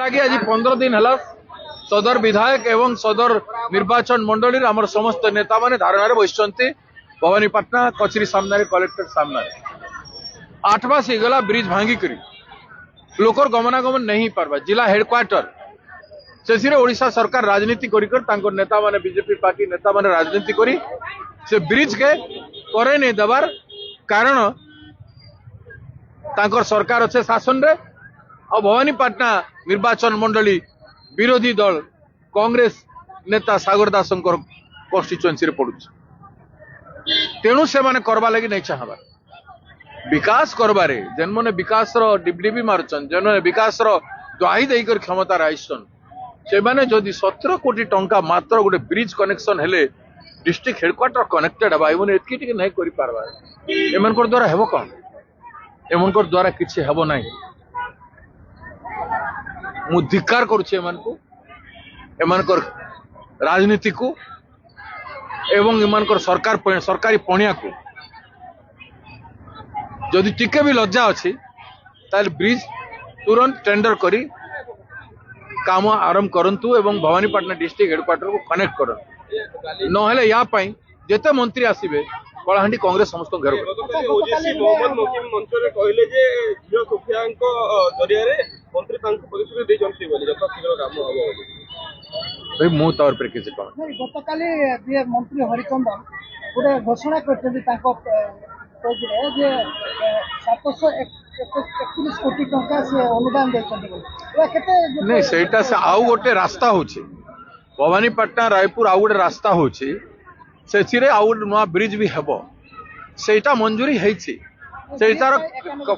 लगी आज 15 दिन है सदर विधायक एवं सदर निर्वाचन मंडली आम समस्त नेता मैंने धारणा बसते भवानीपाटना कचेरी सामने कलेक्टर सामने 8 मास होगला ब्रिज भांगिक लोकर गमनागमन नहीं पार्बा जिला हेडक्वार्टर से ओडिशा सरकार राजनीति कर नेता माने बीजेपी पार्टी नेता माने राजनीति करी से ब्रिज के करे नहीं देवार कारण तांकर सरकार अच्छे शासन रे और भवानीपाटना निर्वाचन मंडली विरोधी दल कांग्रेस नेता सागर दासंकर कन्स्टिट्युएंसी रे पड़ुछ तेणु से माने करबा लगी नहीं चाहबा विकास करबारे जेन माने विकास रो डिबडिबी मारचन जेन माने विकास रो द्वाही देकर क्षमता राइसन से माने जदि 17 कोटी टंका मात्र गोटे ब्रिज कनेक्शन हेले डिस्ट्रिक्ट हेडक्वार्टर कनेक्टेड हबा एमन एतकी टिके नहीं करि पारबा एमनकर द्वारा हेबो कोन एमनकर द्वारा किछि हेबो नाही मु धिक्कार करूछे एमनको एमनकर राजनीति को एवं एमनकर सरकार सरकारी पणिया को जदि टिके भी लज्जा अच्छी ताल ब्रिज तुरंत टेंडर करी काम आरंभ करंतु एवं भवानीपाटना डिस्ट्रिक्ट हेडक्वार्टर को कनेक्ट करंतु नहेले या पई जेते मंत्री आसीबे कलाहांडी कांग्रेस समस्त घर ओजेसी मोहम्मद मकीम मंचरे कहले जे जियो सोफियाଙ୍କ जरिया मंत्री तांको परिस्थिति दे जंती बोली जब शीघ्र काम हबो भाई मु तौर पर किसी कह गतकाली जे मंत्री हरिचंदन गोटे घोषणा करते तांको पेजरे जे 731 कोटी टंका से अनुदान देते नहीं सेटा से आउ गोटे रास्ता होची भवानीपाटना रायपुर आउ गोटे रास्ता होची से आउ नुआ ब्रिज भी हेबो सेटा मंजूरी हेछि सेटार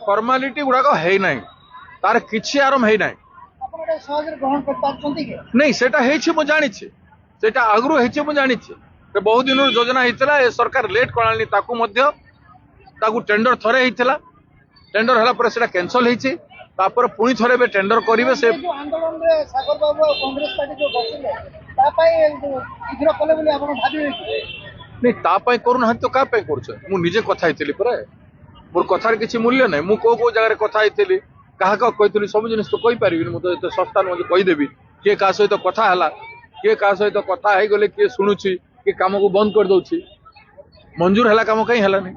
फॉर्मालिटी गुडाक है नहीं तार किछि आरंभ है नहीं ग्रहण कर पारछंती के नहीं सेटा हेछि मु जानि छी सेटा आगरु हेछि मु जानि छी ते बहुत दिन योजना हेतला ए सरकार लेट कलानी ताकू मध्य ताकू टेंडर थरे हेतला टेंडर हला पर सेटा कैंसिल हेछि तापर पुणी थरे बे टेंडर करिवे से आंदोलन रे सागर बाबू कांग्रेस पार्टी जो बसिले ता पाई शीघ्र कले बोली आपण भाबिबे नहीं तापाई करूना तो का पाई करछ मु निजे कथा हेतली पर मोर कथार किछि मूल्य नै मु को जगह रे कथा हेतली कहा का कहतली सब जिनिस तो कहि पारिबिन मु तो एते सस्ता न कहि देबी के का सहित कथा हला के का सहित कथा हे गले के सुनुछि के काम को बंद कर दउछि मंजूर हला काम कहीं हला नहीं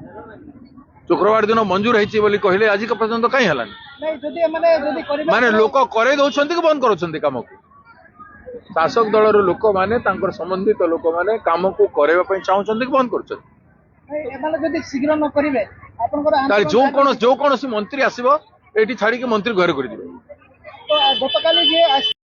शुक्रवार दिन मंजूर हेछि बोली कहले आज के पर्यंत कहीं हला नहीं जदी माने लोक करे दउछंती कि बंद करूछंती काम को शासक दल लोक माने तांकर संबंधित लोक माने काम को करेबा पई चाहुछंती कि बंद करूछंती एमाने जदी शीघ्र न करिवे आपनकर जो कोनोसी मंत्री आसीबो एठी छाड़ी के मंत्री घर कर दिबे तो गतकाली जे